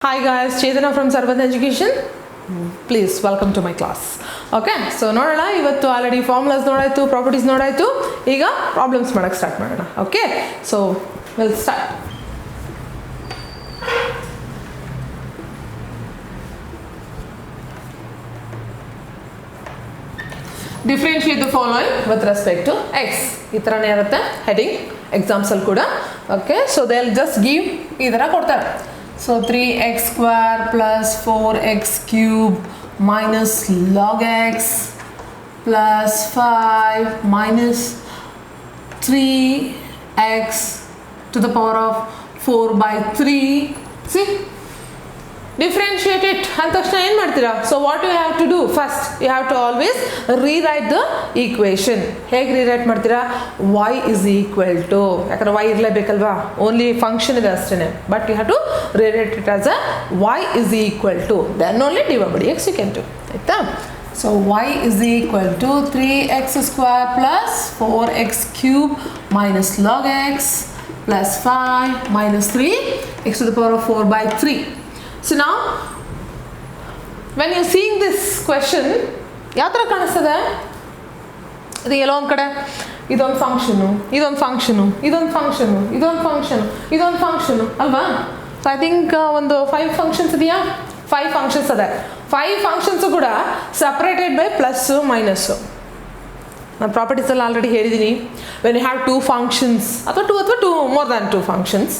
Hi guys, Chetana from Sarvat Education. Please welcome to my class. Okay, so ನೋಡೋಣ ಇವತ್ತು already formulas ನೋಡಾಯ್ತು, properties ನೋಡಾಯ್ತು. ಈಗ problems ಮಾಡಕ್ಕೆ start ಮಾಡೋಣ. Okay, so will start. Differentiate the following with respect to x. ಈ ಥರನೇ ಇರುತ್ತೆ heading ಎಕ್ಸಾಮ್ಸಲ್ಲಿ ಕೂಡ. Okay, so they will just give ಈ ಥರ ಕೊಡ್ತಾರೆ. So 3x square plus 4x cube minus log x plus 5 minus 3x to the power of 4 by 3. See? Differentiate it and takshana ಏನು ಮಾಡ್ತೀರಾ? So what you have to do? First you have to always rewrite the equation. ಹೇಗೆ rewrite ಮಾಡ್ತೀರಾ? y is equal to, ಯಾಕಂದ್ರೆ y ಇರಲೇಬೇಕಲ್ವಾ, only function ಇದೆ ಅಷ್ಟೇ, but you have to rewrite it as a y is equal to, then only dy by dx you can do, ಆಯ್ತಾ? So y is equal to 3x square plus 4x cube minus log x plus 5 minus 3x to the power of 4 by 3. So now when you are seeing this question, ಯಾವ ಥರ ಕಾಣಿಸ್ತದೆ? ಇದು ಎಲ್ಲೋ ಒಂದು ಕಡೆ ಇದೊಂದು function, ಇದೊಂದು function, ಇದೊಂದು function, ಇದೊಂದು ಫಂಕ್ಷನು, ಇದೊಂದು ಫಂಕ್ಷನು ಅಲ್ವಾ? ಸೊ ಐ ಥಿಂಕ್ ಒಂದು 5 ಫಂಕ್ಷನ್ಸ್ ಇದೆಯಾ? 5 ಫಂಕ್ಷನ್ಸ್ ಅದೇ. 5 ಫಂಕ್ಷನ್ಸು ಕೂಡ ಸಪ್ರೇಟೆಡ್ ಬೈ ಪ್ಲಸ್ಸು ಮೈನಸ್ಸು. ನಾನು ಪ್ರಾಪರ್ಟೀಸಲ್ಲಿ ಆಲ್ರೆಡಿ ಹೇಳಿದ್ದೀನಿ, ವೆನ್ ಯು ಹ್ಯಾವ್ 2 ಫಂಕ್ಷನ್ಸ್ ಅಥವಾ 2 more than 2 functions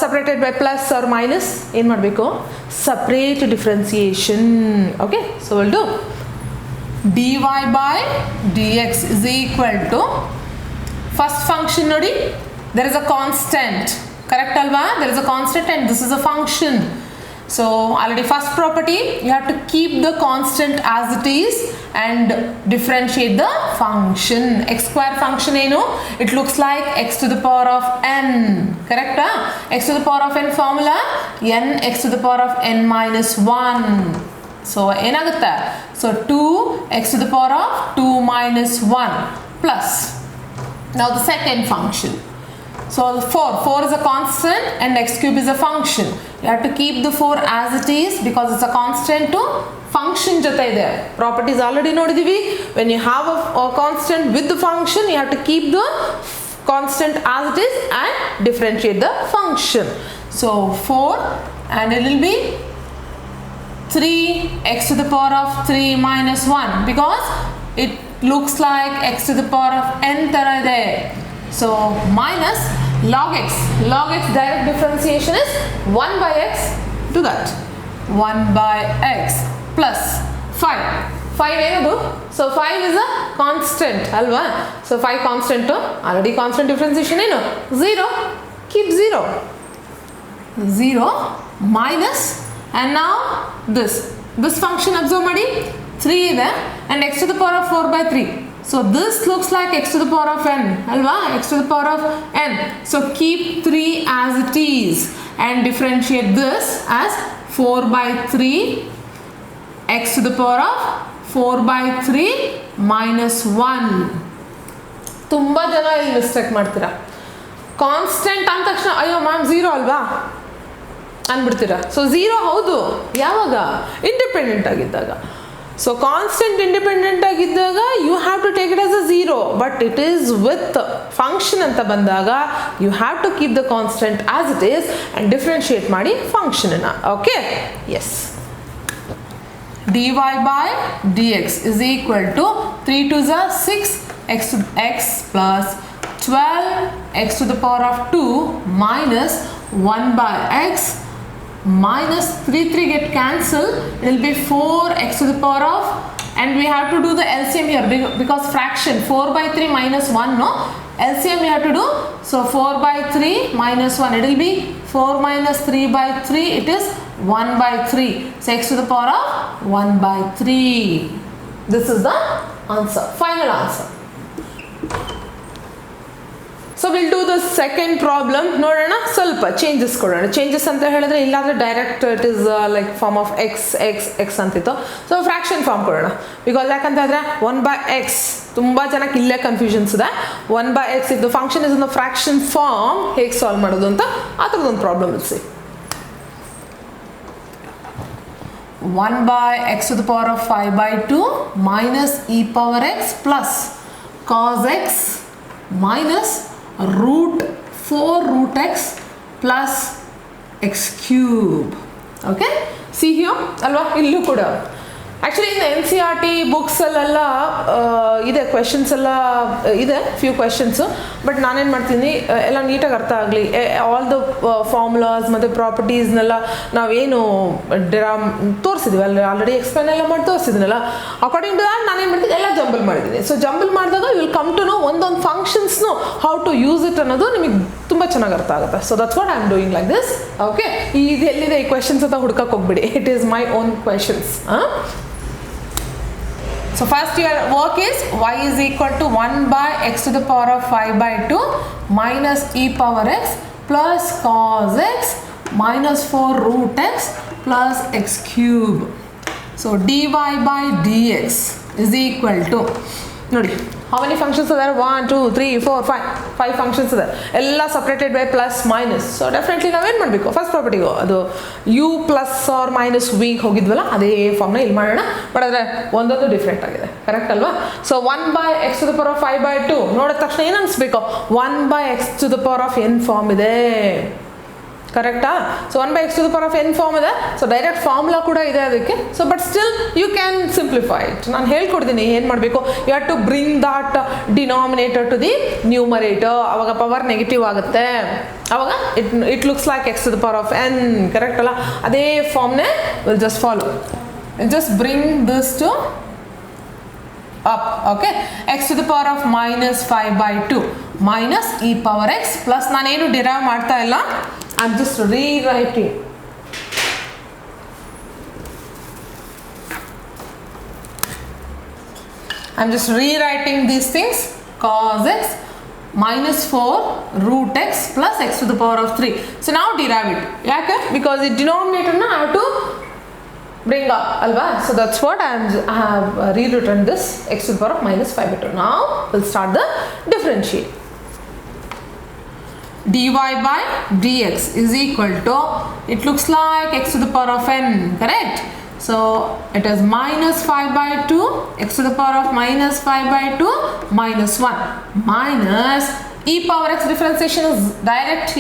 separated by plus or minus, ಏನು ಮಾಡಬೇಕು? separate differentiation. okay, so we'll do dy by dx is equal to, first function ನೋಡಿ, there is a constant, correct alva? There is a constant and this is a function. So already first property, you have to keep the constant as it is and differentiate the function. X square function ಏನು? It looks like x to the power of n, correct? X to the power of n formula, n x to the power of n minus 1. So ಏನಾಗುತ್ತೆ? So 2x to the power of 2 minus 1 plus. Now the second function. So 4 is a constant and x cube is a function. You have to keep the 4 as it is because it's a constant to function ಜೊತೆ ಇದೆ. Properties already ನೋಡಿದೀವಿ. When you have a constant with the function, you have to keep the constant as it is and differentiate the function. So 4 and it will be 3x to the power of 3 minus 1 because it looks like x to the power of n ತರ ಇದೆ. So minus log x. Log x direct differentiation is 1 by x. Do that. 1 by x plus 5. 5 ಏನದು? So 5 is a constant ಅಲ್ವಾ? So 5 constant, already constant differentiation ಏನು? 0. Keep 0. 0 minus and now this function observe ಮಾಡಿ, 3 ಇದೆ and x to the power of 4 by 3. So this looks like x to the power of n, alva? X to the power of n. So keep 3 as it is and differentiate this as 4 by 3 x to the power of 4 by 3 minus 1. ತುಂಬ ಜನ ಇಲ್ಲಿ mistake ಮಾಡ್ತೀರಾ. Constant ಅಂದ ತಕ್ಷಣ ಅಯ್ಯೋ ma'am 0 ಅಲ್ವಾ ಅಂದ್ಬಿಡ್ತೀರಾ. So 0 ಹೌದು, ಯಾವಾಗ? ಇಂಡಿಪೆಂಡೆಂಟ್ ಆಗಿದ್ದಾಗ. ಸೊ ಕಾನ್ಸ್ಟೆಂಟ್ ಇಂಡಿಪೆಂಡೆಂಟ್ ಆಗಿದ್ದಾಗ you have to take it as a 0, but it is with function ಅಂತ ಬಂದಾಗ you have to keep the constant as it is and differentiate ಮಾಡಿ ಫಂಕ್ಷನನ್ನು. Okay, yes. dy by dx is equal to 3 2s are 6 x plus 12 x to the power of 2 minus 1 by x minus 3 get cancelled. It will be 4x to the power of, and we have to do the LCM here because fraction 4 by 3 minus 1, no? LCM we have to do. So 4 by 3 minus 1, it will be 4 minus 3 by 3, it is 1 by 3. So x to the power of 1 by 3. This is the answer, final answer. So will do the second problem. ನೋಡೋಣ, ಸ್ವಲ್ಪ changes ಕೊಡೋಣ. Changes ಅಂತ ಹೇಳಿದ್ರೆ ಇಲ್ಲಾಂದರೆ direct it is like form of x ಅಂತಿತ್ತು. So fraction form ಕೊಡೋಣ. Because ಯಾಕಂತಂದರೆ 1 by x ತುಂಬ ಜನಕ್ಕೆ ಇಲ್ಲೇ ಕನ್ಫ್ಯೂಷನ್ಸ್ ಇದೆ. 1 by x if the function is in the fraction form ಹೇಗೆ ಸಾಲ್ವ್ ಮಾಡೋದು ಅಂತ ಆ ಥರದೊಂದು ಪ್ರಾಬ್ಲಮ್ ಇರಿಸಿ. 1 by x to the power of 5 by 2 minus e power x plus cos x minus root 4 root x plus x cube. Okay, see here alva illu kuda actually in the NCERT books alla ide questions alla ide few questions but ನಾನು ಏನು ಮಾಡ್ತೀನಿ ಎಲ್ಲ ನೀಟಾಗಿ ಅರ್ಥ ಆಗಲಿ all the formulas ಮತ್ತು ಪ್ರಾಪರ್ಟೀಸ್ನೆಲ್ಲ ನಾವೇನು ತೋರಿಸಿದ್ವಿ ಅಲ್ಲಿ ಆಲ್ರೆಡಿ ಎಕ್ಸ್ಪ್ಲೇನ್ ಎಲ್ಲ ಮಾಡಿ ತೋರಿಸಿದ್ನಲ್ಲ ಅಕಾರ್ಡಿಂಗ್ ಟು ದ್ಯಾಟ್ ನಾನೇನು ಮಾಡ್ತೀನಿ ಎಲ್ಲ ಜಂಬಲ್ ಮಾಡಿದ್ದೀನಿ. ಸೊ ಜಂಬಲ್ ಮಾಡಿದಾಗ you will come to know ಒಂದೊಂದು ಫಂಕ್ಷನ್ಸ್ನು ಹೌ ಟು ಯೂಸ್ ಇಟ್ ಅನ್ನೋದು ನಿಮಗೆ ತುಂಬ ಚೆನ್ನಾಗಿ ಅರ್ಥ ಆಗುತ್ತೆ. So that's what I am doing like this. Okay, ಇದು ಎಲ್ಲಿದೆ ಈ ಕ್ವೆಶನ್ಸ್ ಅಂತ ಹುಡ್ಕಕ್ಕೆ ಹೋಗ್ಬಿಡಿ, it is my own questions. So first your work is y is equal to 1 by x to the power of 5 by 2 minus e power x plus cos x minus 4 root x plus x cube. So dy by dx is equal to, nodi how many functions are there? 1 2 3 4 5 functions are there, ella separated by plus minus. So definitely ನಾವು ಏನು ಮಾಡಬೇಕು, first ಪ್ರಾಪರ್ಟಿಗೂ ಅದು u plus or minus v ಹೋಗಿದ್ವಲ್ಲ ಅದೇ ಫಾರ್ಮ್ನ ಇಲ್ಲಿ ಮಾಡೋಣ. ಬಟ್ ಆದರೆ ಒಂದೊಂದು ಡಿಫ್ರೆಂಟ್ ಆಗಿದೆ, ಕರೆಕ್ಟ್ ಅಲ್ವಾ? So 1 by x to the power of 5 by 2 ನೋಡಿದ ತಕ್ಷಣ ಏನು ಅನಿಸ್ಬೇಕು, 1 by x to the power of n form ಇದೆ, ಕರೆಕ್ಟಾ? So 1 by x to the power of n form ಇದೆ. ಸೊ ಡೈರೆಕ್ಟ್ ಫಾರ್ಮುಲಾ ಕೂಡ ಇದೆ ಅದಕ್ಕೆ. So but still you can simplify it. ನಾನು ಹೇಳ್ಕೊಡ್ತೀನಿ ಏನು ಮಾಡಬೇಕು. You have to bring that denominator to the numerator. ಅವಾಗ ಪವರ್ ನೆಗೆಟಿವ್ ಆಗುತ್ತೆ, ಅವಾಗ it looks like x to the power of n, correct ಅಲ್ಲ? ಅದೇ ಫಾರ್ಮ್ನೇ will just follow, just bring this to up. Okay, x to the power of minus 5 by 2 minus e power x plus ನಾನೇನು derive ಮಾಡ್ತಾ ಇಲ್ಲ, I am just rewriting. I am just rewriting these things. Cos x minus 4 root x plus x to the power of 3. So now derive it. Yaka? Because the denominator na I have to bring up, alva. So that's what I have rewritten this x to the power of minus 5 by 2. Now we'll start the differentiate. dy by dx is equal to, it looks like x to the power of n, correct? So it is minus 5 by 2 x to the power of minus 5 by 2 minus 1 minus e power x differentiation is direct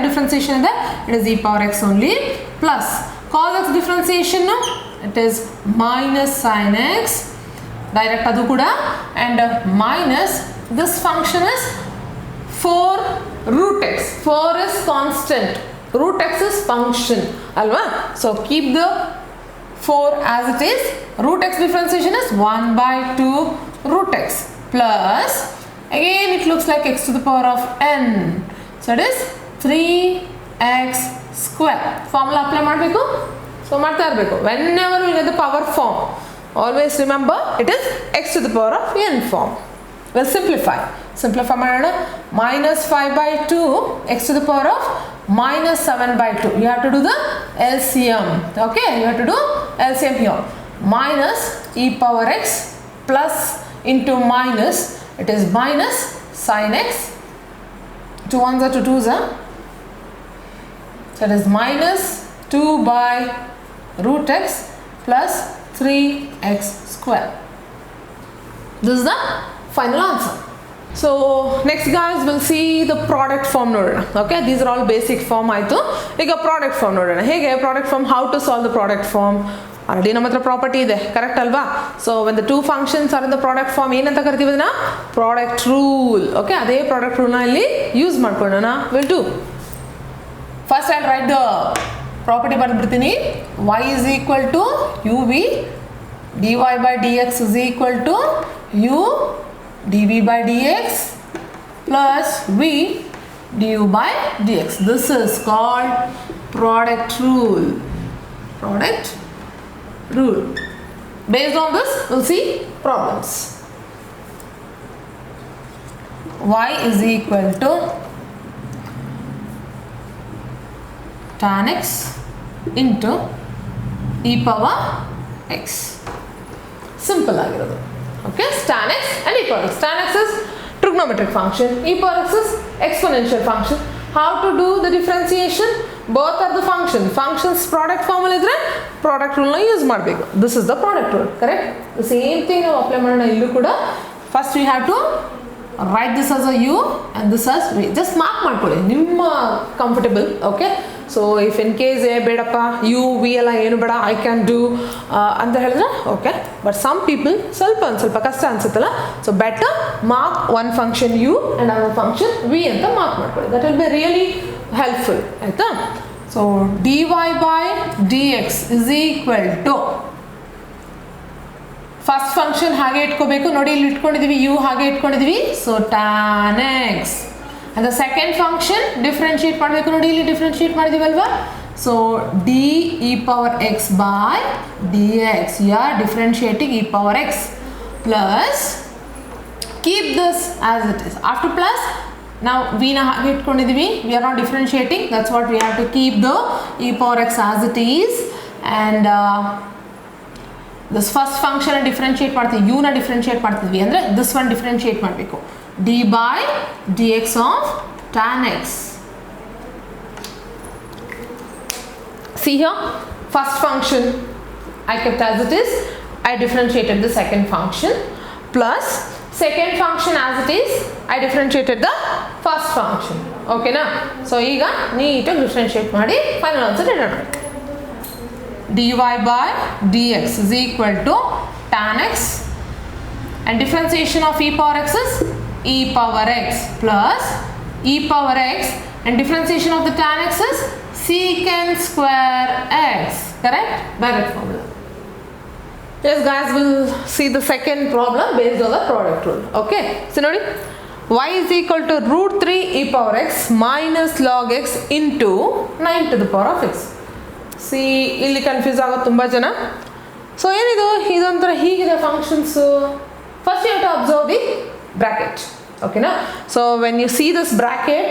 differentiation is there, it is e power x only, plus cos x differentiation it is minus sin x direct adu kuda, and minus this function is 4 root x. 4 is constant, root x is function, alva? So keep the 4 as it is. Root x differentiation is 1 by 2 root x plus, again it looks like x to the power of n, so it is 3x square. Formula apply ಮಾಡಬೇಕು. So ಮಾಡ್ತಾ ಇರಬೇಕು. Whenever you get the power form, always remember it is x to the power of n form. We'll simplify ಮಾಡೋಣ. minus 5 by 2 x to the power of minus 7 by 2. You have to do the LCM. Okay, you have to do LCM here. Minus e power x plus into minus, it is minus sin x. 2 ones are to 2s, huh? So it is minus 2 by root x plus 3x square. This is the final answer. So next guys we'll see the product form ನೋಡೋಣ. Okay, these are all basic form ಆಯಿತು. ಈಗ product form ನೋಡೋಣ. ಹೇಗೆ product form, how to solve the product form. Already ನಮ್ಮ ಹತ್ರ property ಇದೆ, correct ಅಲ್ವಾ? So when the two functions are in the product form ಏನಂತ ಕರಿತೀವಿ ಅದನ್ನ? Product rule. ಓಕೆ, ಅದೇ ಪ್ರಾಡಕ್ಟ್ ರೂಲ್ನ ಇಲ್ಲಿ ಯೂಸ್ ಮಾಡ್ಕೊಳ್ಳೋಣ. Will to first I write the property ಬರೆದ್ಬಿಡ್ತೀನಿ. y is equal to uv dy by dx is equal to u dv by dx plus v du by dx. This is called product rule. Product rule. Based on this, we'll see problems. Y is equal to tan x into e power x. Simple ಆಗಿರೋದು. Okay, tan x and e power x. Tan x is trigonometric function, e power x is exponential function. How to do the differentiation? both are the functions product formula ಇದ್ರೆ product rule ನ use ಮಾಡಬೇಕು. This is the product rule, correct? The same thing ನಾವು apply ಮಾಡೋಣ ಇಲ್ಲೂ ಕೂಡ. First we have to write this as a u and this as v. Just mark ಮಾಡ್ಕೊಳ್ಳಿ ನಿಮ್ಮ comfortable, okay? So if in case ಬೇಡಪ್ಪ u v ಎಲ್ಲ ಏನು ಬೇಡ I can do ಅಂತ ಹೇಳಿದ್ರೆ okay, but some people ಸ್ವಲ್ಪ ಕಷ್ಟ ಅನ್ಸುತ್ತಲ್ಲ, so better mark one function u and another function v ಅಂತ mark ಮಾಡ್ಕೊಳ್ಳಿ. That will be really helpful, ಆಯ್ತಾ? So dy by dx is equal to first function ಹಾಗೆ ಇಟ್ಕೋಬೇಕು ನೋಡಿ, ಇಲ್ಲಿ ಇಟ್ಕೊಂಡಿದೀವಿ u ಹಾಗೆ ಇಟ್ಕೊಂಡಿದೀವಿ, so tan x. And the second function differentiate ಮಾಡಬೇಕು ನೋಡಿ, ಇಲ್ಲಿ differentiate ಮಾಡಿದೀವಲ್ವಾ, so d e power x by dx. You are differentiating e power x plus keep this as it is. After plus now v na ಹಾಗೆ ಇಟ್ಕೊಂಡಿದೀವಿ, we are not differentiating, that's what we have to keep the e power x as it is. And this first function differentiate ಮಾಡ್ತೀವಿ, u ನ differentiate ಮಾಡ್ತಿದ್ವಿ ಅಂದ್ರೆ this one differentiate ಮಾಡಬೇಕು, d by dx of tan x. See here, first function I kept as it is, I differentiated the second function, plus second function as it is, I differentiated the first function. Okay na? So ಈಗ ನೀಟಾಗಿ differentiate ಮಾಡಿ final answer ready ಮಾಡಿ. dy by dx is equal to tan x, and differentiation of e power x is e power x plus e power x, and differentiation of the tan x is secant square x, correct? Direct formula. Yes guys, we'll see the second problem based on the product rule. Okay, so nodi, y is equal to root 3 e power x minus log x into 9 to the power of x. See ಇಲ್ಲಿ confuse ಆಗೋದು ತುಂಬ ಜನ. So ಏನಿದು, ಇದೊಂಥರ ಹೀಗಿದೆ functions. First you have to observe the bracket, ಓಕೆನಾ? So when you see this bracket,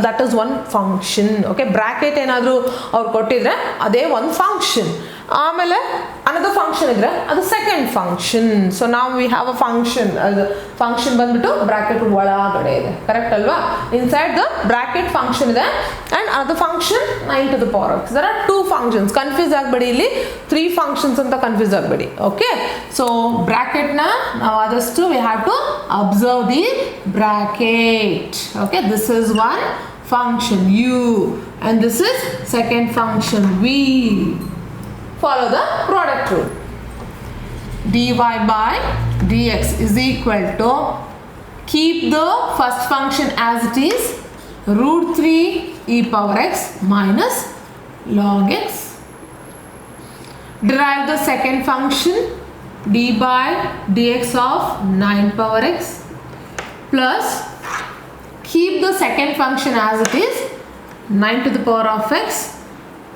that is one function, okay? Bracket ಏನಾದರೂ ಅವ್ರು ಕೊಟ್ಟಿದ್ರೆ ಅದೇ ಒಂದು ಫಂಕ್ಷನ್. ಆಮೇಲೆ ಅನದರ್ ಫಂಕ್ಷನ್ ಇದ್ರೆ ಅದು ಸೆಕೆಂಡ್ ಫಂಕ್ಷನ್. ಸೊ ನಾವು ವಿ ಹ್ಯಾವ್ ಅ ಫಂಕ್ಷನ್, ಅದು ಫಂಕ್ಷನ್ ಬಂದ್ಬಿಟ್ಟು ಬ್ರ್ಯಾಕೆಟ್ ಒಳಗಡೆ ಇದೆ, ಕರೆಕ್ಟ್ ಅಲ್ವಾ? ಇನ್ಸೈಡ್ ದ ಬ್ರ್ಯಾಕೆಟ್ ಫಂಕ್ಷನ್ ಇದೆ ಆ್ಯಂಡ್ ಅದು function 9 to the power x. There are 2 functions. Confuse ಆಗಬೇಡಿ, ಇಲ್ಲಿ 3 functions ಅಂತ ಕನ್ಫ್ಯೂಸ್ ಆಗಬೇಡಿ, ಓಕೆ? ಸೊ ಬ್ರ್ಯಾಕೆಟ್ನ ನಾವು ಆದಷ್ಟು we have to observe the bracket, okay? This is one function u and this is second function v. Follow the product rule. dy by dx is equal to, keep the first function as it is, root 3 e power x minus log x. Derive the second function, d by dx of 9 power x plus keep the second function as it is, 9 to the power of x.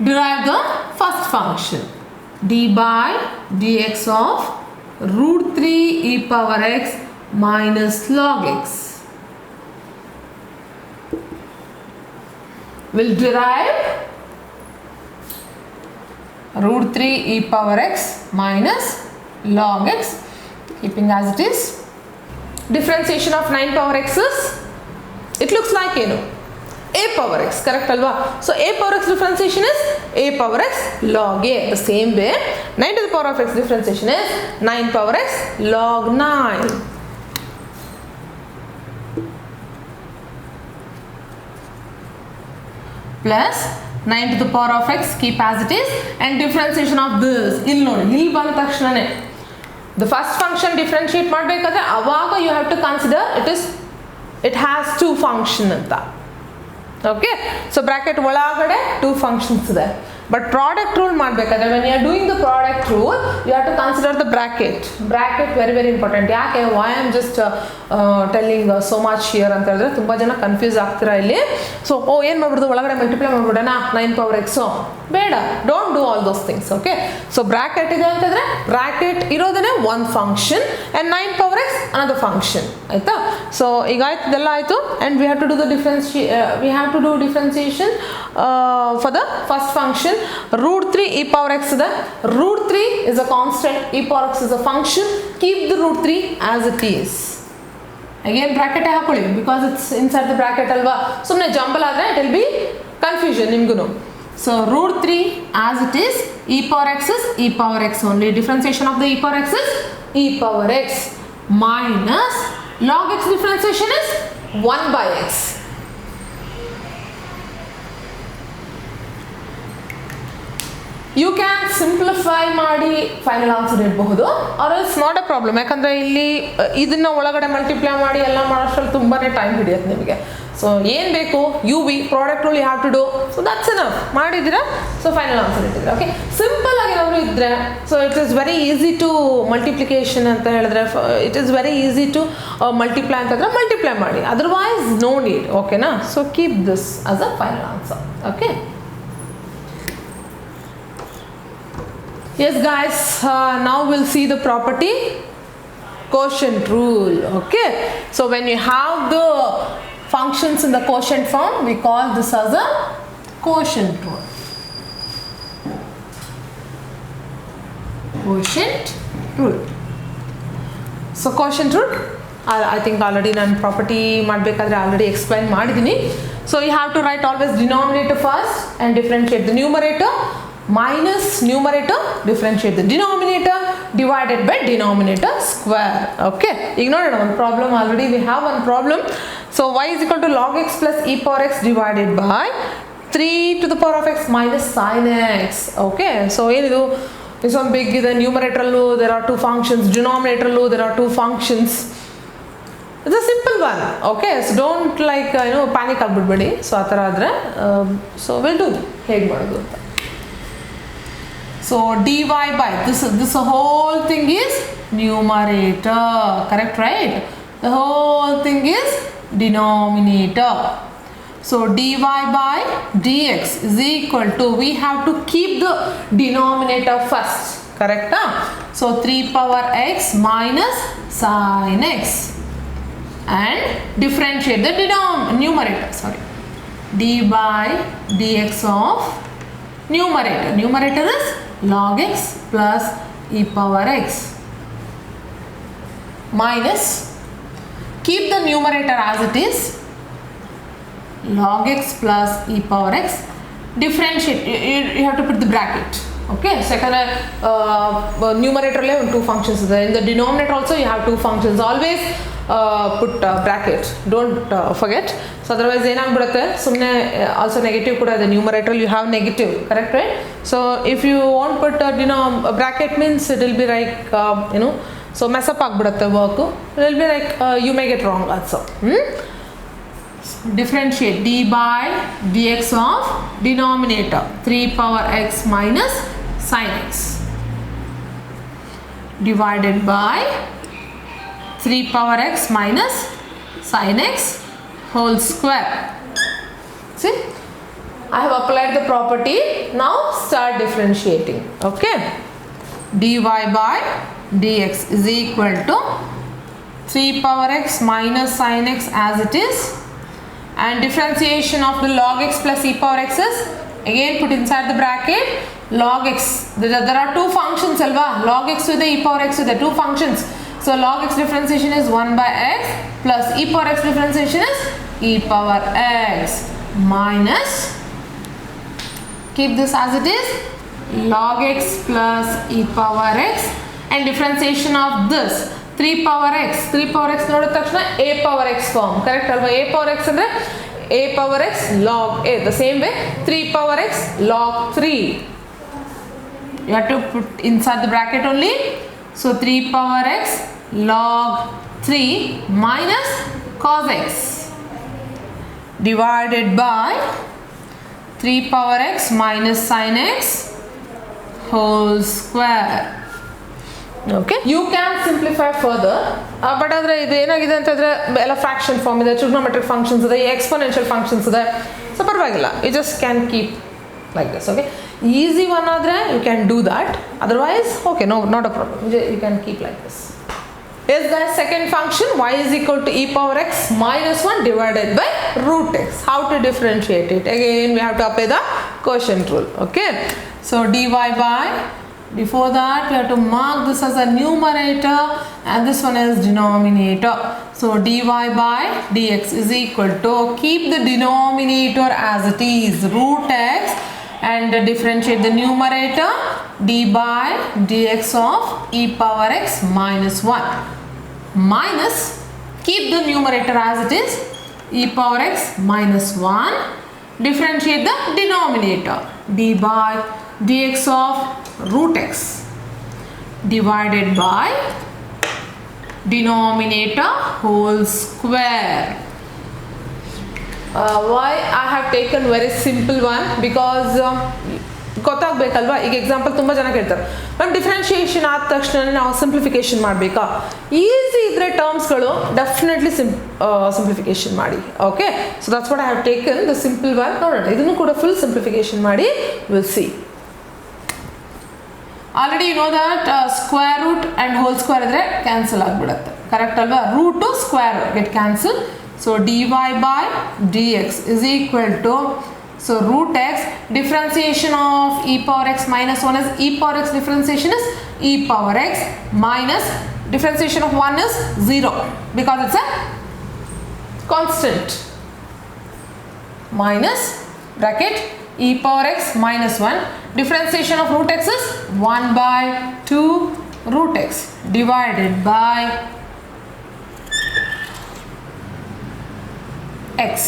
Derive the first function, d by dx of root 3 e power x minus log x. Will derive root 3 e power x minus log x, keeping as it is. Differentiation of 9 power x is, it looks like ಏನು, a power x, correct alva? So a power x differentiation is a power x log a. The same way 9 to the power of x differentiation is 9 power x log 9. Plus 9 to the power of x, keep as it is, and differentiation of this. ಇಲ್ಲಿ ನೋಡಿ, ಇಲ್ಲಿ ಬಂದ ತಕ್ಷಣನೇ the first function differentiate ಮಾಡಬೇಕಾದ್ರೆ ಅವಾಗ you have to consider it has 2 function ಅಂತ. Okay, so bracket ಒಳಗಡೆ 2 functions ಇದೆ. ಬಟ್ ಪ್ರಾಡಕ್ಟ್ ರೂಲ್ ಮಾಡಬೇಕಾದ್ರೆ when you are doing the product rule you have to consider the bracket. Bracket very very important. ಯಾಕೆ why am just telling so much here ಅಂತ ಹೇಳಿದ್ರೆ ತುಂಬ ಜನ confuse ಆಗ್ತೀರಾ ಇಲ್ಲಿ. ಸೊ ಏನು ಮಾಡ್ಬಿಡ್ದು, ಒಳಗಡೆ ಮಲ್ಟಿಪ್ಲೈ ಮಾಡ್ಬಿಡೋಣ 9 power x, ಬೇಡ, don't do all those things. Okay, so bracket ಇದೆ ಅಂತಂದರೆ ಬ್ರ್ಯಾಕೆಟ್ ಇರೋದೇ ಒಂದು ಫಂಕ್ಷನ್ ಆ್ಯಂಡ್ 9 power x ಅನ್ನೋದು ಫಂಕ್ಷನ್, ಆಯಿತಾ? ಸೊ ಈಗ ಆಯ್ತು, ಇದೆಲ್ಲ ಆಯಿತು and we have to do the differentiation for the first function. Root 3 e power x ಇದೆ. Root 3 is a constant, e power x is a function. Keep the root 3 as it is. Again bracket ಹಾಕೊಳ್ಳಿ because it's inside the bracket ಅಲ್ವಾ. ಸುಮ್ಮನೆ jumble ಆದರೆ it will be confusion nimguno. So root 3 as it is, e power x is e power x only. Differentiation of the e power x is e power x minus log x differentiation is 1 by x. You can simplify ಮಾಡಿ final answer ಇರಬಹುದು, or it's not a problem. ಯಾಕಂದರೆ ಇಲ್ಲಿ ಇದನ್ನು ಒಳಗಡೆ multiply ಮಾಡಿ ಎಲ್ಲ ಮಾಡೋಷ್ಟರಲ್ಲಿ ತುಂಬಾ time ಹಿಡಿಯುತ್ತೆ ನಿಮಗೆ. ಸೊ ಏನು ಬೇಕು, u v product rule you have to do. So that's enough. ಮಾಡಿದ್ದೀರಾ, ಸೊ ಫೈನಲ್ ಆನ್ಸರ್ ಇಟ್ಟಿದ್ದೀರಾ. ಓಕೆ, ಸಿಂಪಲ್ ಆಗಿ ನಾವು ಇದ್ದರೆ so it is very easy to multiplication ಅಂತ ಹೇಳಿದ್ರೆ, it is very easy to multiply ಅಂತಂದರೆ ಮಲ್ಟಿಪ್ಲೈ ಮಾಡಿ, ಅದರ್ವೈಸ್ ನೋ ನೀಡ್. ಓಕೆನಾ? So keep this as a final answer. Okay. Yes guys, now we'll see the property quotient rule. Okay, so when you have the functions in the quotient form, we call this as a quotient rule. Quotient rule. So quotient rule, I think already nan property madbekadre already explain madidini. So you have to write always denominator first and differentiate the numerator minus numerator, differentiate the denominator, divided by denominator square. Okay, ignored one problem already. We have one problem. So y is equal to log x plus e power x divided by 3 to the power of x minus sin x. Okay, so this one big. The numerator allo there are two functions, denominator allo there are two functions. It's a simple one. Okay, so don't panic agbiಡ್ಬೇಡಿ. So ಆತರ ಆದ್ರೆ so we'll do ಹೇಗೆ ಮಾಡೋದು ಅಂತ. So dy by this whole thing is numerator, correct, right? The whole thing is denominator. So dy by dx is equal to, we have to keep the denominator first, correct? So 3 power x minus sin x and differentiate the numerator, sorry, d by dx of numerator is log x plus e power x minus, keep the numerator as it is, log x plus e power x, differentiate, you have to put the bracket. Okay, second numerator level two functions there. In the denominator also you have two functions. Always put bracket, don't forget. So otherwise ಏನಾಗ್ಬಿಡುತ್ತೆ, ಸುಮ್ಮನೆ also negative ಕೂಡ ಇದೆ. Numerator you have negative, correct, right? So if you won't put bracket means it will be like so mess up ಆಗ್ಬಿಡುತ್ತೆ work. It will be like you may get wrong also. Differentiate d by dx of denominator 3 power x minus sin x divided by 3 power x minus sin x whole square. See, I have applied the property. Now start differentiating. Okay, dy by dx is equal to 3 power x minus sin x as it is, and differentiation of the log x plus e power x is, again put inside the bracket, log x, there are two functions alva, log x with the e power x with the two functions. So log x differentiation is 1 by x plus e power x differentiation is e power x minus, keep this as it is, log x plus e power x and differentiation of this 3 power x ನೋಡಿದ ತಕ್ಷಣ a power x form, correct alva? A power x ಅಂದ್ರೆ a power x log a, the same way 3 power x log 3, you have to put inside the bracket only. So 3 power x log 3 minus cos x divided by 3 power x minus sin x whole square. Okay, you can simplify further, but ಆದರೆ ಇದು ಏನಾಗಿದೆ ಅಂತಂದರೆ ಎಲ್ಲ fraction form ಇದೆ, trigonometric functions ಇದೆ, exponential functions ಇದೆ. So ಪರವಾಗಿಲ್ಲ, you just can keep like this. Okay, easy one ಆದರೆ you can do that, otherwise okay, no not a problem, you can keep like this. Is the second function y is equal to e power x minus 1 divided by root x. How to differentiate it? Again we have to apply the quotient rule. Okay, so dy by, before that we have to mark this as a numerator and this one as denominator. So So dy by dx is equal to, keep the denominator as it is, root x, and differentiate the numerator, d by dx of e power x minus 1, minus, keep the numerator as it is, e power x minus 1, differentiate the denominator, d by dx of root x divided by denominator whole square. Why I have taken very simple one? Because ಗೊತ್ತಾಗಬೇಕಲ್ವಾ. ಈಗ example ತುಂಬ ಜನ ಕೇಳ್ತಾರೆ, ma'am differentiation ಆದ ತಕ್ಷಣ ನಾವು simplification ಮಾಡಬೇಕಾ? Easy ಇದ್ದರೆ ಟರ್ಮ್ಸ್ಗಳು ಡೆಫಿನೆಟ್ಲಿ ಸಿಂಪ್ಲಿಫಿಕೇಶನ್ ಮಾಡಿ. Okay, so that's what I have taken the simple one. ನೋಡೋಣ, ಇದನ್ನು ಕೂಡ ಫುಲ್ ಸಿಂಪ್ಲಿಫಿಕೇಶನ್ ಮಾಡಿ will see. Already you know that square root and whole square ಇದ್ರೆ ಕ್ಯಾನ್ಸಲ್ ಆಗಿಬಿಡುತ್ತೆ, ಕರೆಕ್ಟ್ ಅಲ್ವಾ? Root square get cancel. So dy by dx is equal to, so root x, differentiation of e power x minus 1 is e power x, differentiation is e power x, minus differentiation of 1 is 0 because it's a constant, minus bracket e power x minus 1, differentiation of root x is 1 by 2 root x divided by x.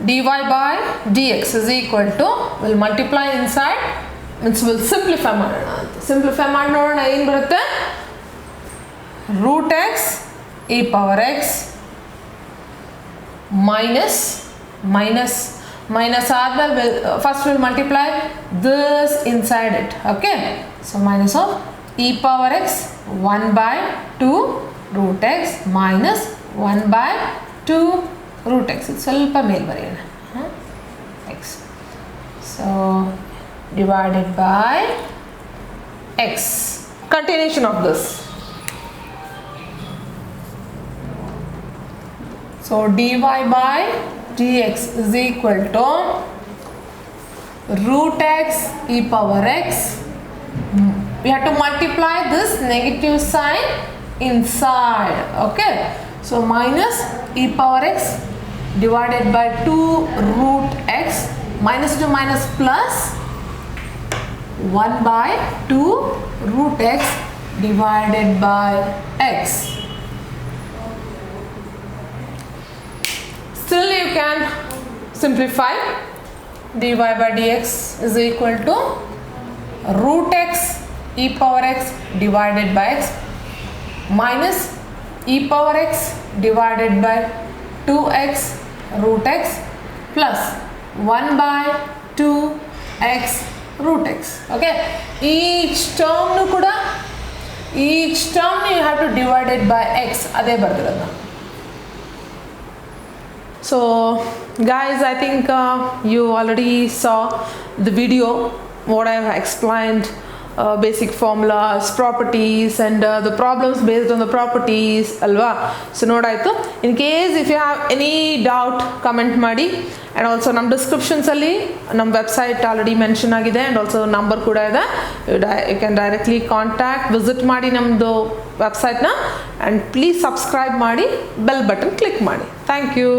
dy by dx is equal to, will multiply inside, means will simplify ಮಾಡೋಣ ಅಂತ. Simplify ಮಾಡಿ ನೋಡೋಣ ಏನು ಬರುತ್ತೆ. Root x e power x minus ಆದ್ಮೇಲೆ first will multiply this inside it. Okay, so minus of e power x 1 by 2 root x minus 1 by 2 root x. ಇದು ಸ್ವಲ್ಪ ಮೇಲೆ ಬರೆಯೋಣ, x. So divided by x. Continuation of this. So dy by dx is equal to root x e power x. We have to multiply this negative sign inside. Okay, so minus e power x divided by 2 root x, minus to minus plus 1 by 2 root x divided by x. Still you can simplify. dy by dx is equal to root x e power x divided by x minus e power x divided by 2x root x plus 1 by 2x root x. Okay, each term you have to divide it by x. ಅದೇ ಬರ್ತಿರೋದು. So guys, I think you already saw the video what I have explained, basic formulas, properties, and the problems based on the properties alva. So ನೋಡಾಯ್ತು. In case if you have any doubt comment ಮಾಡಿ, and also ನಮ್ಮ descriptions ಅಲ್ಲಿ ನಮ್ಮ website already mention ಆಗಿದೆ, and also number ಕೂಡ ಇದೆ. You can directly contact, visit ಮಾಡಿ ನಮ್ಮದು ವೆಬ್ಸೈಟ್ನ, and please subscribe ಮಾಡಿ, ಬೆಲ್ ಬಟನ್ ಕ್ಲಿಕ್ ಮಾಡಿ. Thank you.